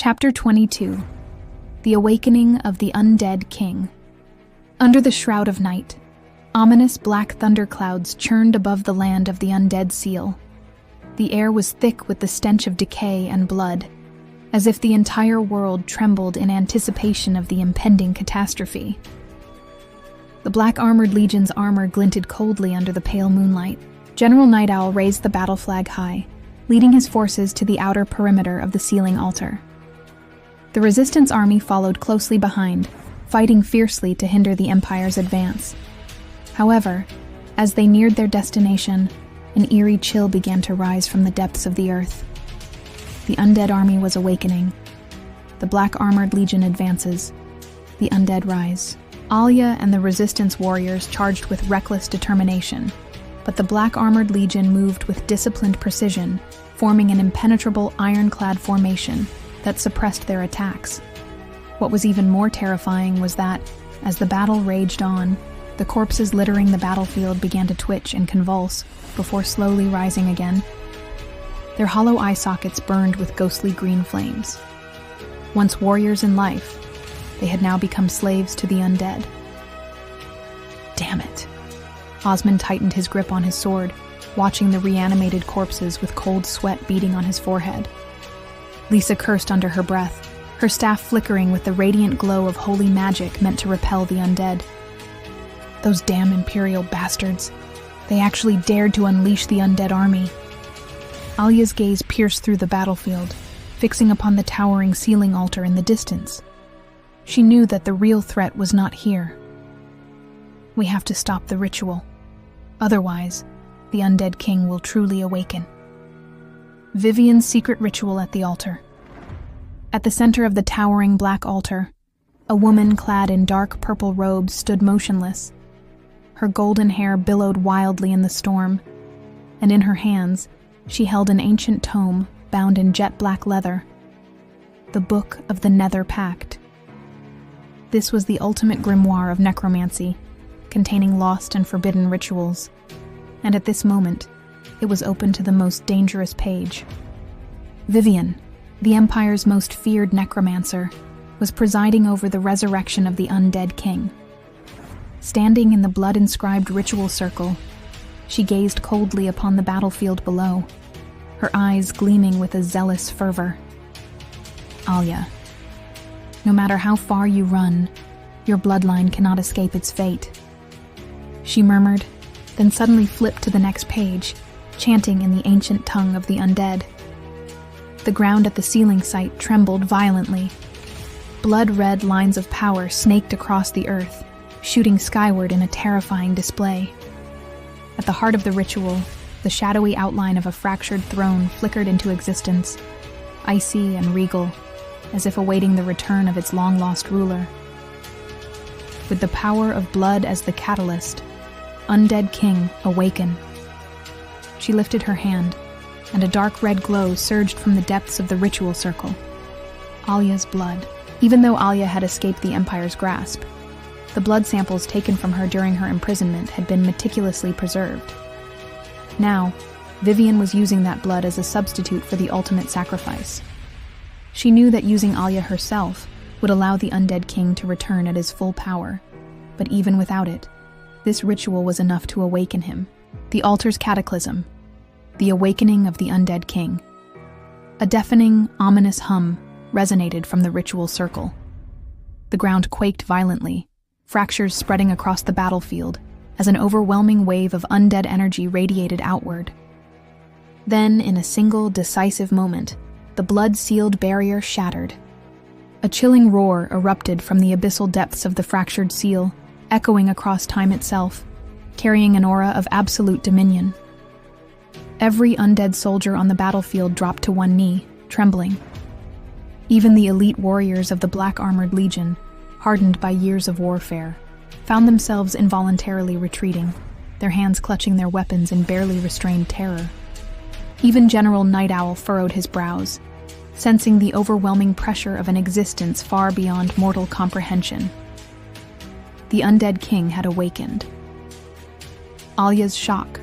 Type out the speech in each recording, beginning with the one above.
Chapter 22. The Awakening of the Undead King. Under the shroud of night, ominous black thunderclouds churned above the land of the undead seal. The air was thick with the stench of decay and blood, as if the entire world trembled in anticipation of the impending catastrophe. The black-armored legion's armor glinted coldly under the pale moonlight. General Night Owl raised the battle flag high, leading his forces to the outer perimeter of the sealing altar. The Resistance army followed closely behind, fighting fiercely to hinder the Empire's advance. However, as they neared their destination, an eerie chill began to rise from the depths of the earth. The undead army was awakening. The black-armored legion advances. The undead rise. Alya and the Resistance warriors charged with reckless determination, but the black-armored legion moved with disciplined precision, forming an impenetrable ironclad formation that suppressed their attacks. What was even more terrifying was that, as the battle raged on, the corpses littering the battlefield began to twitch and convulse before slowly rising again. Their hollow eye sockets burned with ghostly green flames. Once warriors in life, they had now become slaves to the undead. Damn it. Osmond tightened his grip on his sword, watching the reanimated corpses with cold sweat beading on his forehead. Lisa cursed under her breath, her staff flickering with the radiant glow of holy magic meant to repel the undead. Those damn Imperial bastards. They actually dared to unleash the undead army. Alya's gaze pierced through the battlefield, fixing upon the towering sealing altar in the distance. She knew that the real threat was not here. We have to stop the ritual. Otherwise, the Undead King will truly awaken. Vivian's secret ritual at the altar. At the center of the towering black altar, a woman clad in dark purple robes stood motionless. Her golden hair billowed wildly in the storm, and in her hands, she held an ancient tome bound in jet black leather. The Book of the Nether Pact. This was the ultimate grimoire of necromancy, containing lost and forbidden rituals, and at this moment, it was open to the most dangerous page. Vivian, the Empire's most feared necromancer, was presiding over the resurrection of the Undead King. Standing in the blood-inscribed ritual circle, she gazed coldly upon the battlefield below, her eyes gleaming with a zealous fervor. Alya, no matter how far you run, your bloodline cannot escape its fate. She murmured, then suddenly flipped to the next page, chanting in the ancient tongue of the undead. The ground at the sealing site trembled violently. Blood-red lines of power snaked across the earth, shooting skyward in a terrifying display. At the heart of the ritual, the shadowy outline of a fractured throne flickered into existence, icy and regal, as if awaiting the return of its long-lost ruler. With the power of blood as the catalyst, Undead King, awaken. She lifted her hand, and a dark red glow surged from the depths of the ritual circle. Alya's blood. Even though Alya had escaped the Empire's grasp, the blood samples taken from her during her imprisonment had been meticulously preserved. Now, Vivian was using that blood as a substitute for the ultimate sacrifice. She knew that using Alya herself would allow the Undead King to return at his full power, but even without it, this ritual was enough to awaken him. The altar's cataclysm. The awakening of the Undead King. A deafening, ominous hum resonated from the ritual circle. The ground quaked violently, fractures spreading across the battlefield as an overwhelming wave of undead energy radiated outward. Then, in a single, decisive moment, the blood-sealed barrier shattered. A chilling roar erupted from the abyssal depths of the fractured seal, echoing across time itself, carrying an aura of absolute dominion. Every undead soldier on the battlefield dropped to one knee, trembling. Even the elite warriors of the Black-Armored Legion, hardened by years of warfare, found themselves involuntarily retreating, their hands clutching their weapons in barely restrained terror. Even General Night Owl furrowed his brows, sensing the overwhelming pressure of an existence far beyond mortal comprehension. The Undead King had awakened. Alya's shock.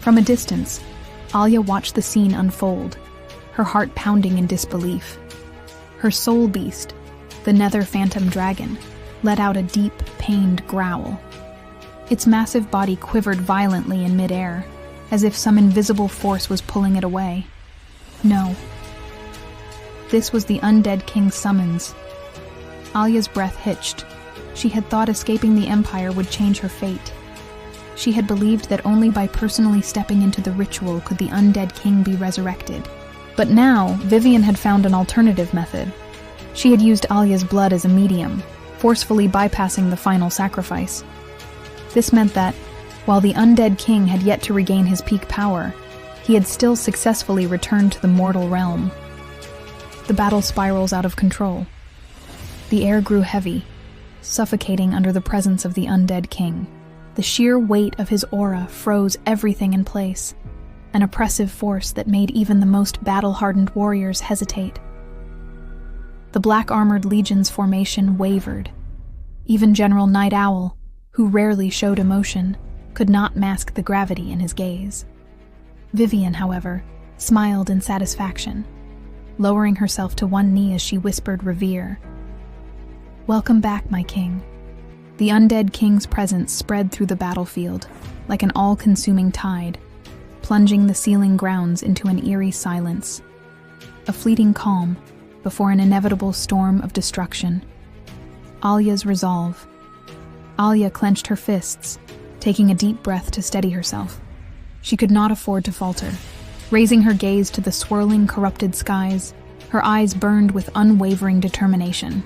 From a distance, Alya watched the scene unfold, her heart pounding in disbelief. Her soul beast, the Nether Phantom Dragon, let out a deep, pained growl. Its massive body quivered violently in midair, as if some invisible force was pulling it away. No. This was the Undead King's summons. Alya's breath hitched. She had thought escaping the Empire would change her fate. She had believed that only by personally stepping into the ritual could the Undead King be resurrected. But now, Vivian had found an alternative method. She had used Alya's blood as a medium, forcefully bypassing the final sacrifice. This meant that, while the Undead King had yet to regain his peak power, he had still successfully returned to the mortal realm. The battle spirals out of control. The air grew heavy, suffocating under the presence of the Undead King. The sheer weight of his aura froze everything in place, an oppressive force that made even the most battle-hardened warriors hesitate. The black-armored legion's formation wavered. Even General Night Owl, who rarely showed emotion, could not mask the gravity in his gaze. Vivian, however, smiled in satisfaction, lowering herself to one knee as she whispered Revere. "Welcome back, my king." The Undead King's presence spread through the battlefield, like an all-consuming tide, plunging the sealing grounds into an eerie silence. A fleeting calm before an inevitable storm of destruction. Alya's resolve. Alya clenched her fists, taking a deep breath to steady herself. She could not afford to falter. Raising her gaze to the swirling, corrupted skies, her eyes burned with unwavering determination.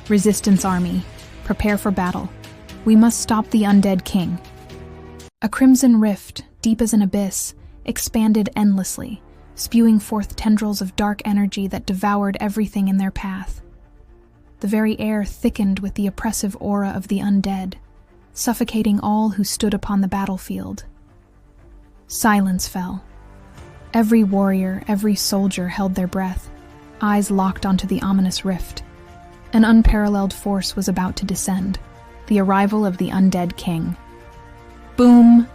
"Resistance army, prepare for battle. We must stop the Undead King." A crimson rift, deep as an abyss, expanded endlessly, spewing forth tendrils of dark energy that devoured everything in their path. The very air thickened with the oppressive aura of the undead, suffocating all who stood upon the battlefield. Silence fell. Every warrior, every soldier held their breath, eyes locked onto the ominous rift. An unparalleled force was about to descend, the arrival of the Undead King. Boom!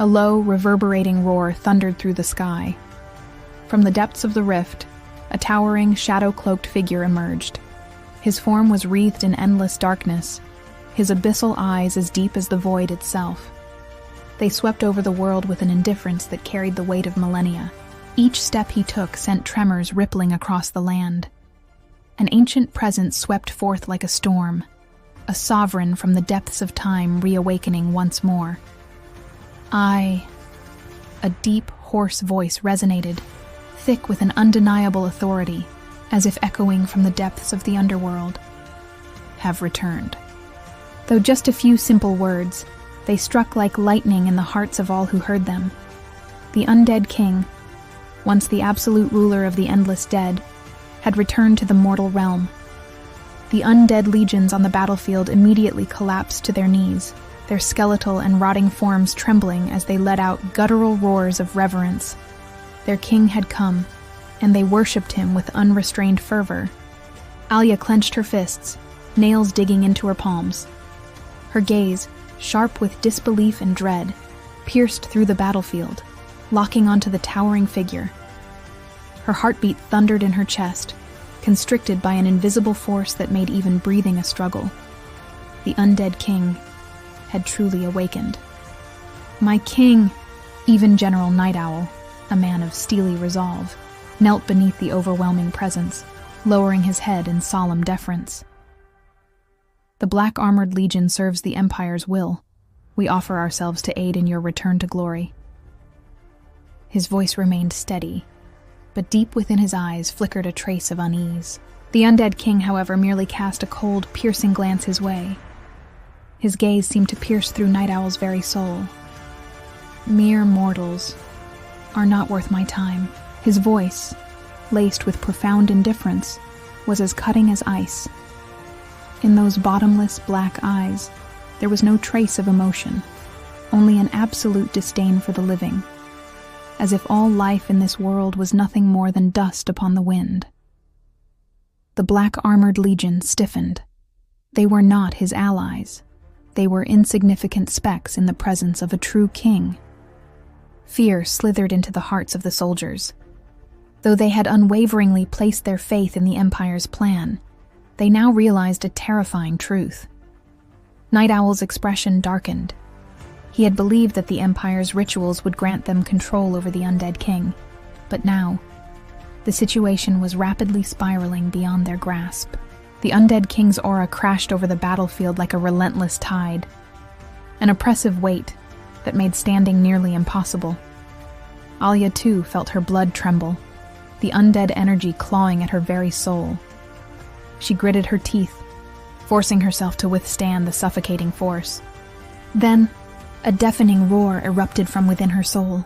A low, reverberating roar thundered through the sky. From the depths of the rift, a towering, shadow-cloaked figure emerged. His form was wreathed in endless darkness, his abyssal eyes as deep as the void itself. They swept over the world with an indifference that carried the weight of millennia. Each step he took sent tremors rippling across the land. An ancient presence swept forth like a storm, a sovereign from the depths of time reawakening once more. A deep, hoarse voice resonated, thick with an undeniable authority, as if echoing from the depths of the underworld. "Have returned." Though just a few simple words, they struck like lightning in the hearts of all who heard them. The Undead King, once the absolute ruler of the endless dead, had returned to the mortal realm. The undead legions on the battlefield immediately collapsed to their knees, their skeletal and rotting forms trembling as they let out guttural roars of reverence. Their king had come, and they worshipped him with unrestrained fervor. Alya clenched her fists, nails digging into her palms. Her gaze, sharp with disbelief and dread, pierced through the battlefield, locking onto the towering figure. Her heartbeat thundered in her chest, constricted by an invisible force that made even breathing a struggle. The Undead King had truly awakened. "My king!" Even General Night Owl, a man of steely resolve, knelt beneath the overwhelming presence, lowering his head in solemn deference. "The Black-Armored Legion serves the Empire's will. We offer ourselves to aid in your return to glory." His voice remained steady, but deep within his eyes flickered a trace of unease. The Undead King, however, merely cast a cold, piercing glance his way. His gaze seemed to pierce through Night Owl's very soul. "Mere mortals are not worth my time." His voice, laced with profound indifference, was as cutting as ice. In those bottomless black eyes, there was no trace of emotion, only an absolute disdain for the living, as if all life in this world was nothing more than dust upon the wind. The Black-Armored Legion stiffened. They were not his allies. They were insignificant specks in the presence of a true king. Fear slithered into the hearts of the soldiers. Though they had unwaveringly placed their faith in the Empire's plan, they now realized a terrifying truth. Night Owl's expression darkened. He had believed that the Empire's rituals would grant them control over the Undead King, but now, the situation was rapidly spiraling beyond their grasp. The Undead King's aura crashed over the battlefield like a relentless tide, an oppressive weight that made standing nearly impossible. Alya too felt her blood tremble, the undead energy clawing at her very soul. She gritted her teeth, forcing herself to withstand the suffocating force. Then, a deafening roar erupted from within her soul.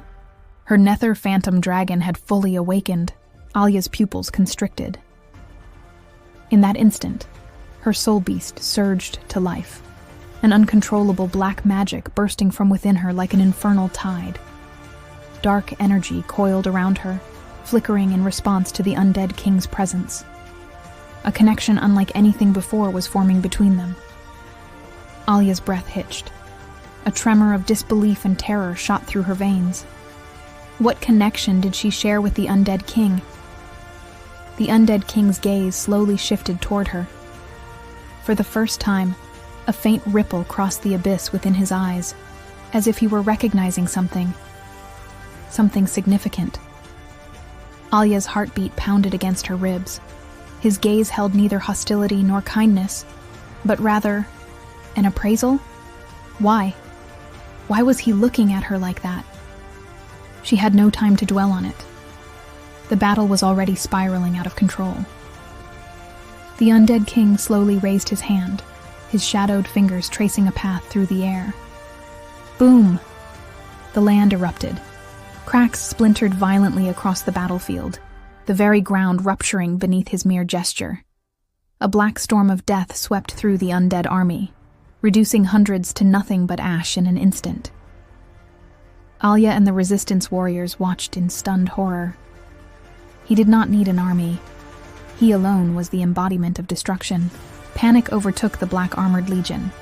Her nether phantom dragon had fully awakened, Alya's pupils constricted. In that instant, her soul beast surged to life, an uncontrollable black magic bursting from within her like an infernal tide. Dark energy coiled around her, flickering in response to the Undead King's presence. A connection unlike anything before was forming between them. Alya's breath hitched. A tremor of disbelief and terror shot through her veins. What connection did she share with the Undead King? The Undead King's gaze slowly shifted toward her. For the first time, a faint ripple crossed the abyss within his eyes, as if he were recognizing something significant. Alya's heartbeat pounded against her ribs. His gaze held neither hostility nor kindness, but rather an appraisal? Why? Why was he looking at her like that? She had no time to dwell on it. The battle was already spiraling out of control. The Undead King slowly raised his hand, his shadowed fingers tracing a path through the air. Boom! The land erupted. Cracks splintered violently across the battlefield, the very ground rupturing beneath his mere gesture. A black storm of death swept through the undead army, reducing hundreds to nothing but ash in an instant. Alya and the resistance warriors watched in stunned horror. He did not need an army. He alone was the embodiment of destruction. Panic overtook the black-armored legion.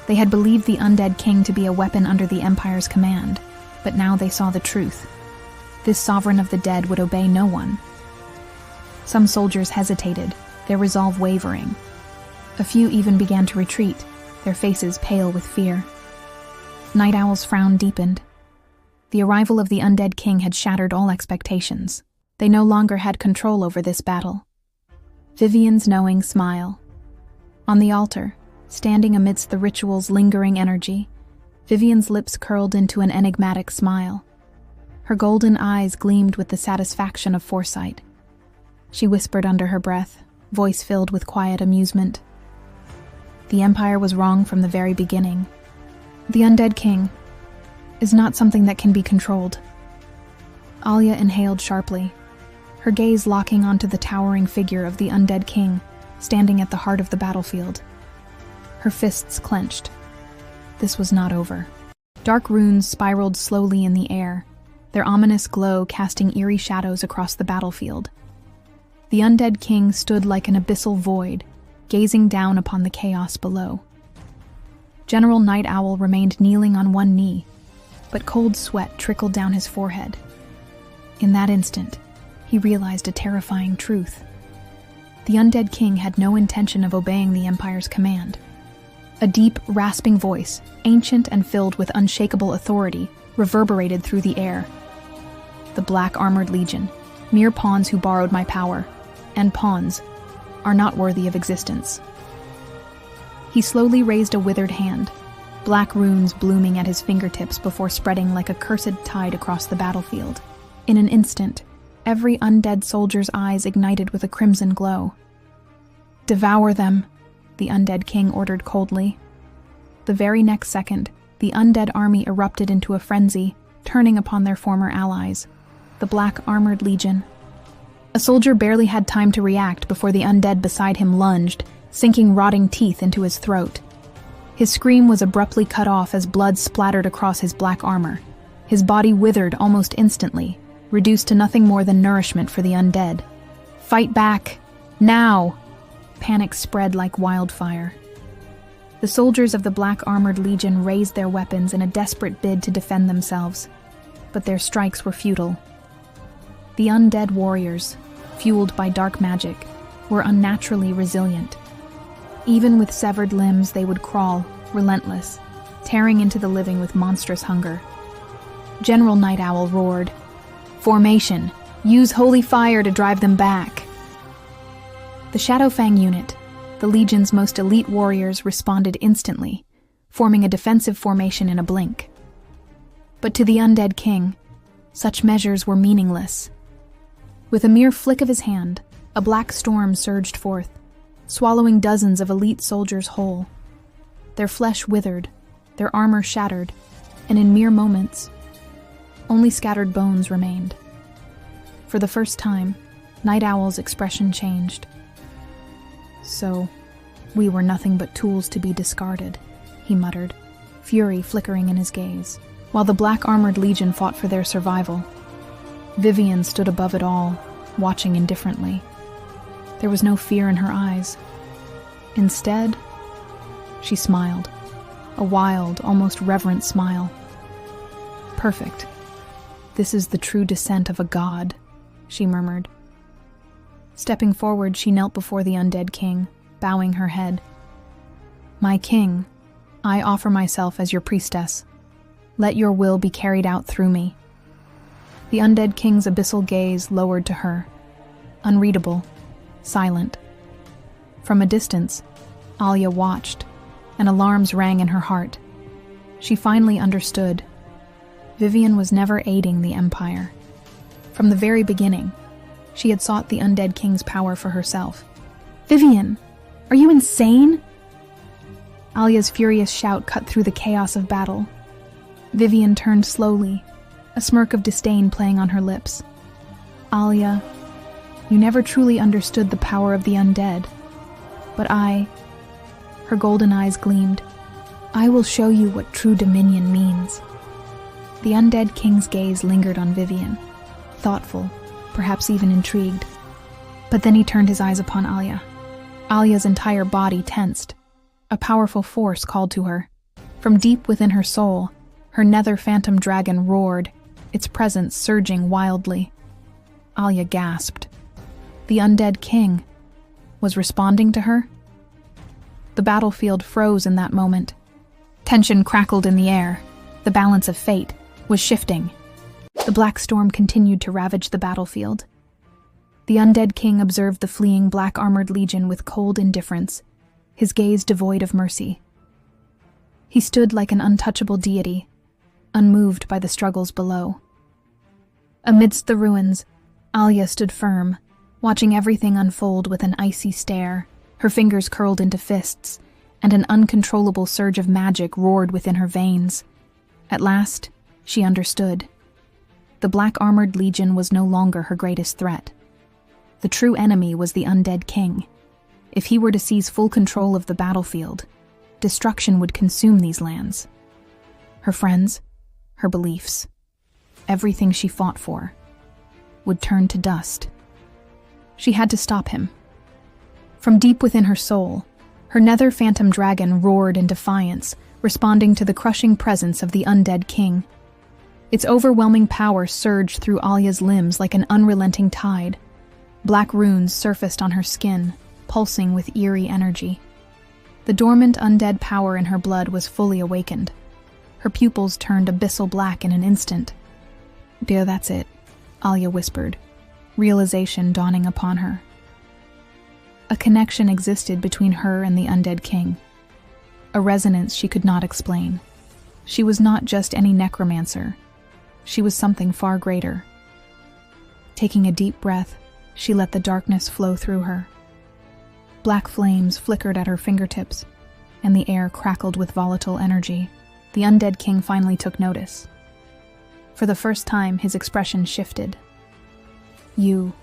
They had believed the Undead King to be a weapon under the Empire's command, but now they saw the truth. This sovereign of the dead would obey no one. Some soldiers hesitated, their resolve wavering. A few even began to retreat, their faces pale with fear. Night Owl's frown deepened. The arrival of the Undead King had shattered all expectations. They no longer had control over this battle. Vivian's knowing smile. On the altar, standing amidst the ritual's lingering energy, Vivian's lips curled into an enigmatic smile. Her golden eyes gleamed with the satisfaction of foresight. She whispered under her breath, voice filled with quiet amusement. The Empire was wrong from the very beginning. The Undead King is not something that can be controlled. Alya inhaled sharply, her gaze locking onto the towering figure of the Undead King, standing at the heart of the battlefield. Her fists clenched. This was not over. Dark runes spiraled slowly in the air, their ominous glow casting eerie shadows across the battlefield. The Undead King stood like an abyssal void, gazing down upon the chaos below. General Night Owl remained kneeling on one knee, but cold sweat trickled down his forehead. In that instant, he realized a terrifying truth. The Undead King had no intention of obeying the Empire's command. A deep, rasping voice, ancient and filled with unshakable authority, reverberated through the air. The Black-Armored Legion, mere pawns who borrowed my power, and pawns, are not worthy of existence. He slowly raised a withered hand, black runes blooming at his fingertips before spreading like a cursed tide across the battlefield. In an instant, every undead soldier's eyes ignited with a crimson glow. "Devour them," the Undead King ordered coldly. The very next second, the undead army erupted into a frenzy, turning upon their former allies, the Black-Armored Legion. A soldier barely had time to react before the undead beside him lunged, sinking rotting teeth into his throat. His scream was abruptly cut off as blood splattered across his black armor. His body withered almost instantly, reduced to nothing more than nourishment for the undead. "Fight back! Now!" Panic spread like wildfire. The soldiers of the Black-Armored Legion raised their weapons in a desperate bid to defend themselves, but their strikes were futile. The undead warriors, fueled by dark magic, were unnaturally resilient. Even with severed limbs, they would crawl, relentless, tearing into the living with monstrous hunger. General Night Owl roared, "Formation! Use holy fire to drive them back!" The Shadowfang unit, the Legion's most elite warriors, responded instantly, forming a defensive formation in a blink. But to the Undead King, such measures were meaningless. With a mere flick of his hand, a black storm surged forth, swallowing dozens of elite soldiers whole. Their flesh withered, their armor shattered, and in mere moments, only scattered bones remained. For the first time, Night Owl's expression changed. "So, we were nothing but tools to be discarded," he muttered, fury flickering in his gaze. While the black-armored Legion fought for their survival, Vivian stood above it all, watching indifferently. There was no fear in her eyes. Instead, she smiled, a wild, almost reverent smile. "Perfect. This is the true descent of a god," she murmured. Stepping forward, she knelt before the Undead King, bowing her head. "My king, I offer myself as your priestess. Let your will be carried out through me." The Undead King's abyssal gaze lowered to her, unreadable, silent. From a distance, Alya watched, and alarms rang in her heart. She finally understood. Vivian was never aiding the Empire. From the very beginning, she had sought the Undead King's power for herself. "Vivian, are you insane?" Alya's furious shout cut through the chaos of battle. Vivian turned slowly, a smirk of disdain playing on her lips. "Alya, you never truly understood the power of the undead. But her golden eyes gleamed, "I will show you what true dominion means." The Undead King's gaze lingered on Vivian, thoughtful, perhaps even intrigued. But then he turned his eyes upon Alya. Alya's entire body tensed. A powerful force called to her. From deep within her soul, her nether phantom dragon roared, its presence surging wildly. Alya gasped. The Undead King was responding to her? The battlefield froze in that moment. Tension crackled in the air. The balance of fate was shifting. The black storm continued to ravage the battlefield. The Undead King observed the fleeing black-armored Legion with cold indifference, his gaze devoid of mercy. He stood like an untouchable deity, unmoved by the struggles below. Amidst the ruins, Alya stood firm, watching everything unfold with an icy stare, her fingers curled into fists, and an uncontrollable surge of magic roared within her veins. At last, she understood. The black-armored Legion was no longer her greatest threat. The true enemy was the Undead King. If he were to seize full control of the battlefield, destruction would consume these lands. Her friends, her beliefs, everything she fought for, would turn to dust. She had to stop him. From deep within her soul, her nether phantom dragon roared in defiance, responding to the crushing presence of the Undead King. Its overwhelming power surged through Alya's limbs like an unrelenting tide. Black runes surfaced on her skin, pulsing with eerie energy. The dormant undead power in her blood was fully awakened. Her pupils turned abyssal black in an instant. "Dear, that's it," Alya whispered, realization dawning upon her. A connection existed between her and the Undead King. A resonance she could not explain. She was not just any necromancer. She was something far greater. Taking a deep breath, she let the darkness flow through her. Black flames flickered at her fingertips, and the air crackled with volatile energy. The Undead King finally took notice. For the first time, his expression shifted. "You."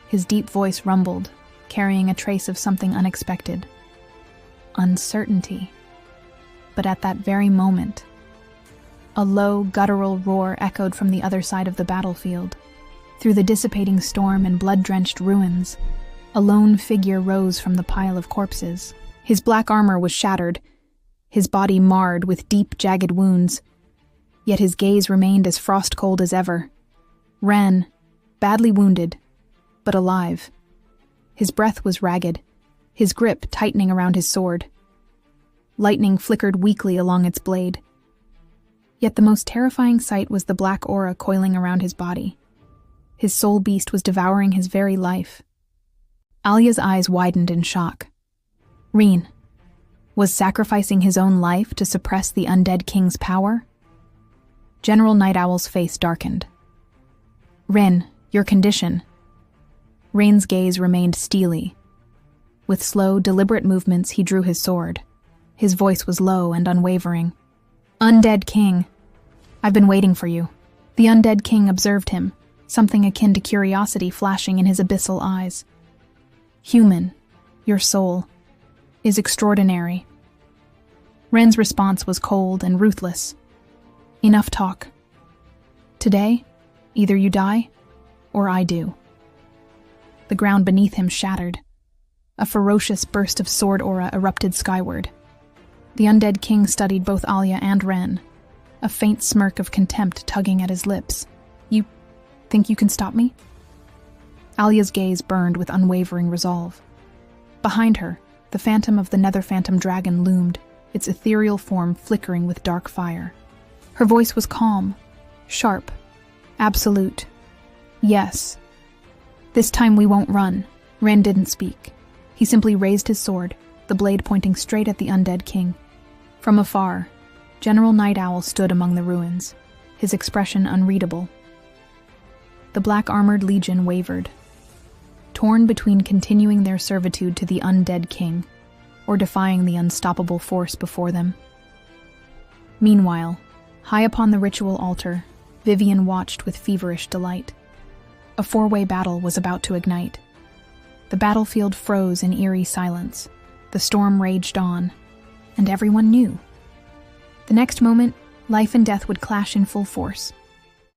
His deep voice rumbled, carrying a trace of something unexpected. Uncertainty. But at that very moment, a low, guttural roar echoed from the other side of the battlefield. Through the dissipating storm and blood-drenched ruins, a lone figure rose from the pile of corpses. His black armor was shattered, his body marred with deep, jagged wounds. Yet his gaze remained as frost-cold as ever. Ren, badly wounded, but alive. His breath was ragged, his grip tightening around his sword. Lightning flickered weakly along its blade. Yet the most terrifying sight was the black aura coiling around his body. His soul beast was devouring his very life. Alya's eyes widened in shock. Lehn was sacrificing his own life to suppress the Undead King's power? General Night Owl's face darkened. Lehn, your condition. Lehn's gaze remained steely. With slow, deliberate movements, he drew his sword. His voice was low and unwavering. Undead King, I've been waiting for you. The Undead King observed him, something akin to curiosity flashing in his abyssal eyes. Human, your soul, is extraordinary. Lehn's response was cold and ruthless. Enough talk. Today, either you die, or I do. The ground beneath him shattered. A ferocious burst of sword aura erupted skyward. The Undead King studied both Alya and Lehn, a faint smirk of contempt tugging at his lips. You think you can stop me? Alya's gaze burned with unwavering resolve. Behind her, the phantom of the Nether Phantom Dragon loomed, its ethereal form flickering with dark fire. Her voice was calm, sharp, absolute. Yes. This time we won't run. Lehn didn't speak. He simply raised his sword, the blade pointing straight at the Undead King. From afar, General Night Owl stood among the ruins, his expression unreadable. The black-armored legion wavered, torn between continuing their servitude to the Undead King or defying the unstoppable force before them. Meanwhile, high upon the ritual altar, Vivian watched with feverish delight. A four-way battle was about to ignite. The battlefield froze in eerie silence. The storm raged on, and everyone knew. The next moment, life and death would clash in full force.